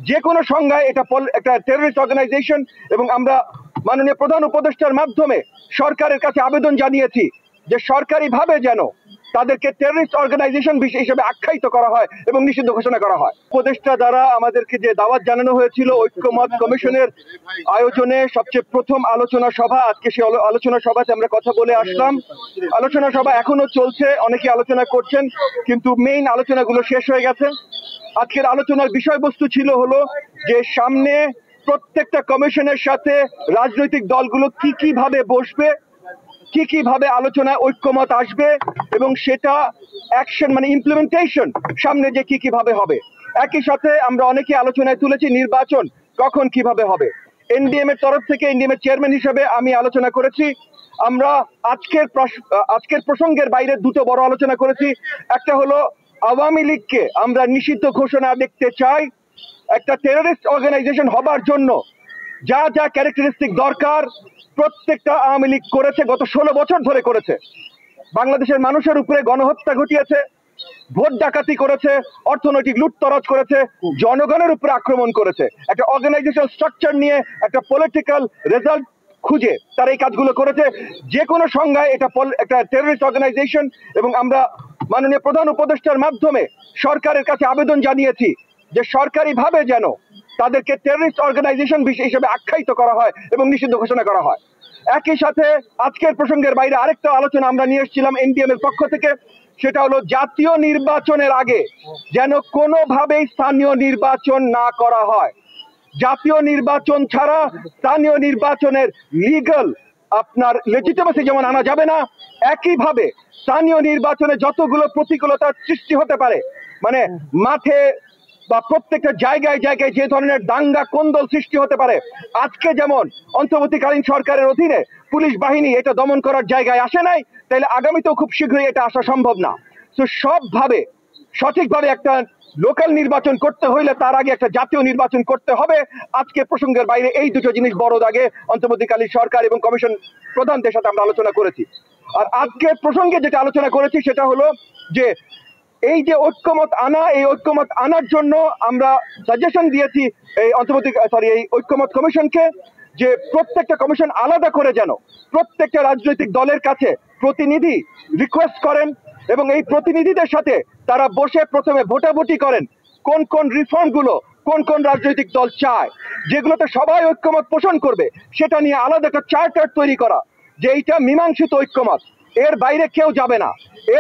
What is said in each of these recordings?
যে কোনো সংজ্ঞায় এটা একটা টেররিস্ট অর্গানাইজেশন এবং আমরা মাননীয় প্রধান উপদেষ্টার মাধ্যমে সরকারের কাছে আবেদন জানিয়েছি যে সরকারিভাবে যেন তাদেরকে টেররিস্ট অর্গানাইজেশন হিসেবে আখ্যায়িত করা হয় এবং নিষিদ্ধ ঘোষণা করা হয়। উপদেষ্টা দ্বারা আমাদেরকে যে দাওয়াত জানানো হয়েছিল ঐক্যমত কমিশনের আয়োজনে সবচেয়ে প্রথম আলোচনা সভা, আজকে সেই আলোচনা সভাতে আমরা কথা বলে আসলাম। আলোচনা সভা এখনো চলছে, অনেকে আলোচনা করছেন, কিন্তু মেইন আলোচনাগুলো শেষ হয়ে গেছে। আজকের আলোচনার বিষয়বস্তু ছিল হলো যে সামনে প্রত্যেকটা কমিশনের সাথে রাজনৈতিক দলগুলো কিভাবে বসবে, কিভাবে আলোচনায় ঐক্যমত আসবে এবং সেটা অ্যাকশন মানে ইমপ্লিমেন্টেশন সামনে যে কিভাবে হবে। একই সাথে আমরা অনেকে আলোচনায় তুলেছি নির্বাচন কখন কিভাবে হবে। এনডিএম এর তরফ থেকে এনডিএম এর চেয়ারম্যান হিসেবে আমি আলোচনা করেছি। আমরা আজকের প্রসঙ্গের বাইরে দুটো বড় আলোচনা করেছি। একটা হলো আওয়ামী লীগকে আমরা নিষিদ্ধ ঘোষণা দেখতে চাই। একটা টেররিস্ট অর্গানাইজেশন হবার জন্য যা যা ক্যারেক্টারিস্টিক দরকার প্রত্যেকটা আওয়ামী লীগ করেছে, গত 16 বছর ধরে করেছে। বাংলাদেশের মানুষের উপরে গণহত্যা ঘটিয়েছে, ভোট ডাকাতি করেছে, অর্থনৈতিক লুটতরাজ করেছে, জনগণের উপরে আক্রমণ করেছে। একটা অর্গানাইজেশন স্ট্রাকচার নিয়ে একটা পলিটিক্যাল রেজাল্ট খুঁজে তারা এই কাজগুলো করেছে। যে কোনো সংজ্ঞায় এটা একটা টেররিস্ট অর্গানাইজেশন এবং আমরা মাননীয় প্রধান উপদেষ্টার মাধ্যমে সরকারের কাছে আবেদন জানিয়েছি যে সরকারিভাবে যেন তাদেরকে টেররিস্ট অর্গানাইজেশন হিসেবে আখ্যায়িত করা হয় এবং নিষিদ্ধ ঘোষণা করা হয়। একই সাথে আজকের প্রসঙ্গের বাইরে আরেকটা আলোচনা আমরা নিয়ে এসেছিলাম এনডিএম এর পক্ষ থেকে, সেটা হলো জাতীয় নির্বাচনের আগে যেন কোনোভাবেই স্থানীয় নির্বাচন না করা হয়। জাতীয় নির্বাচন ছাড়া স্থানীয় নির্বাচনের লিগ্যাল আপনার লেজিটিমেসি যেমন আনা যাবে না, একইভাবে স্থানীয় নির্বাচনে যতগুলো প্রতিকূলতার সৃষ্টি হতে পারে, মানে মাঠে বা প্রত্যেকটা জায়গায় জায়গায় যে ধরনের দাঙ্গা কোন্দল সৃষ্টি হতে পারে, আজকে যেমন অন্তর্বর্তীকালীন সরকারের অধীনে পুলিশ বাহিনী এটা দমন করার জায়গায় আসে নাই, তাইলে আগামীতেও খুব শীঘ্রই এটা আসা সম্ভব না। তো সবভাবে সঠিকভাবে একটা লোকাল নির্বাচন করতে হইলে তার আগে একটা জাতীয় নির্বাচন করতে হবে। আজকে প্রসঙ্গের বাইরে এই দুটো জিনিস বড় দাগে অন্তর্বর্তীকালীন সরকার এবং কমিশন প্রধানদের সাথে আমরা আলোচনা করেছি। আর আজকের প্রসঙ্গে যেটা আলোচনা করেছি সেটা হলো যে এই যে ঐক্যমত আনা, এই ঐক্যমত আনার জন্য আমরা সাজেশন দিয়েছি এই এই ঐক্যমত কমিশনকে যে প্রত্যেকটা কমিশন আলাদা করে যেন প্রত্যেকটা রাজনৈতিক দলের কাছে প্রতিনিধি রিকোয়েস্ট করেন এবং এই প্রতিনিধিদের সাথে তারা বসে প্রথমে ভোটাভুটি করেন কোন কোন রিফর্মগুলো কোন কোন রাজনৈতিক দল চায়, যেগুলোতে সবাই ঐক্যমত পোষণ করবে সেটা নিয়ে আলাদা একটা চার্টার তৈরি করা যে এইটা মীমাংসিত ঐক্যমত, এর বাইরে কেউ যাবে না।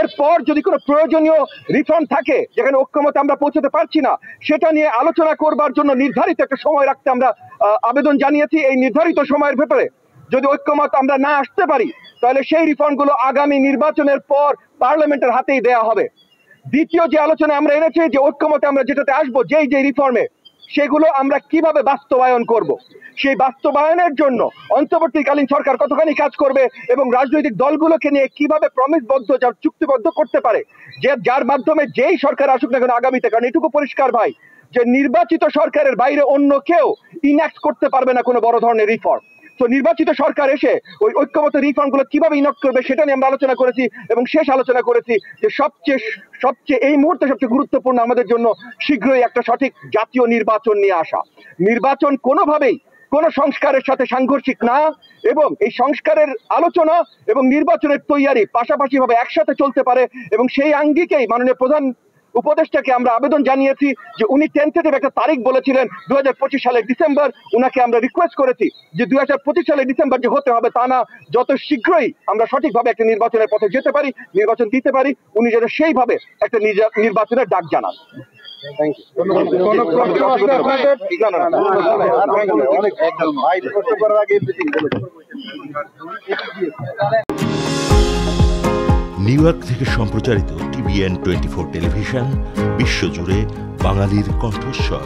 এরপর যদি কোনো প্রয়োজনীয় রিফর্ম থাকে যেখানে ঐক্যমতে আমরা পৌঁছতে পারছি না, সেটা নিয়ে আলোচনা করবার জন্য নির্ধারিত একটা সময় রাখতে আমরা আবেদন জানিয়েছি। এই নির্ধারিত সময়ের ভেতরে যদি ঐক্যমত আমরা না আসতে পারি তাহলে সেই রিফর্মগুলো আগামী নির্বাচনের পর পার্লামেন্টের হাতেই দেয়া হবে। দ্বিতীয় যে আলোচনা আমরা এনেছি যে ঐক্যমতে আমরা যেটাতে আসবো যেই রিফর্মে, সেগুলো আমরা কিভাবে বাস্তবায়ন করব, সেই বাস্তবায়নের জন্য অন্তর্বর্তীকালীন সরকার কতখানি কাজ করবে এবং রাজনৈতিক দলগুলোকে নিয়ে কিভাবে প্রমিসবদ্ধ চুক্তিবদ্ধ করতে পারে যে যার মাধ্যমে যেই সরকার আসুক না কেন আগামীতে, কারণ এটুকু পরিষ্কার ভাই যে নির্বাচিত সরকারের বাইরে অন্য কেউ ইনঅ্যাক্ট করতে পারবে না কোনো বড় ধরনের রিফর্ম। তো নির্বাচিত সরকার এসে ওই ঐক্যমত রিফর্মগুলো কিভাবে ইনঅ্যাক্ট করবে সেটা নিয়ে আমরা আলোচনা করেছি এবং শেষ আলোচনা করেছি যে সবচেয়ে এই মুহূর্তে সবচেয়ে গুরুত্বপূর্ণ আমাদের জন্য শীঘ্রই একটা সঠিক জাতীয় নির্বাচন নিয়ে আসা। নির্বাচন কোনোভাবেই কোন সংস্কারের সাথে সাংঘর্ষিক না এবং এই সংস্কারের আলোচনা এবং নির্বাচনের তৈয়ারি পাশাপাশি ভাবে একসাথে চলতে পারে এবং সেই আঙ্গিকেই মাননীয় প্রধান উপদেষ্টাকে আমরা আবেদন জানিয়েছি যে উনি টেন্টেটিভ একটা তারিখ বলেছিলেন 2025 সালের ডিসেম্বর। উনাকে আমরা রিকোয়েস্ট করেছি যে 2025 সালের ডিসেম্বর যে হতে হবে তা না, যত শীঘ্রই আমরা সঠিকভাবে একটা নির্বাচনের পথে যেতে পারি, নির্বাচন দিতে পারি, উনি যেন সেইভাবে একটা নির্বাচনের ডাক জানান। নিউ ইয়র্ক থেকে সম্প্রচারিত TVN 24 টেলিভিশন বিশ্বজুড়ে বাঙালির কণ্ঠস্বর।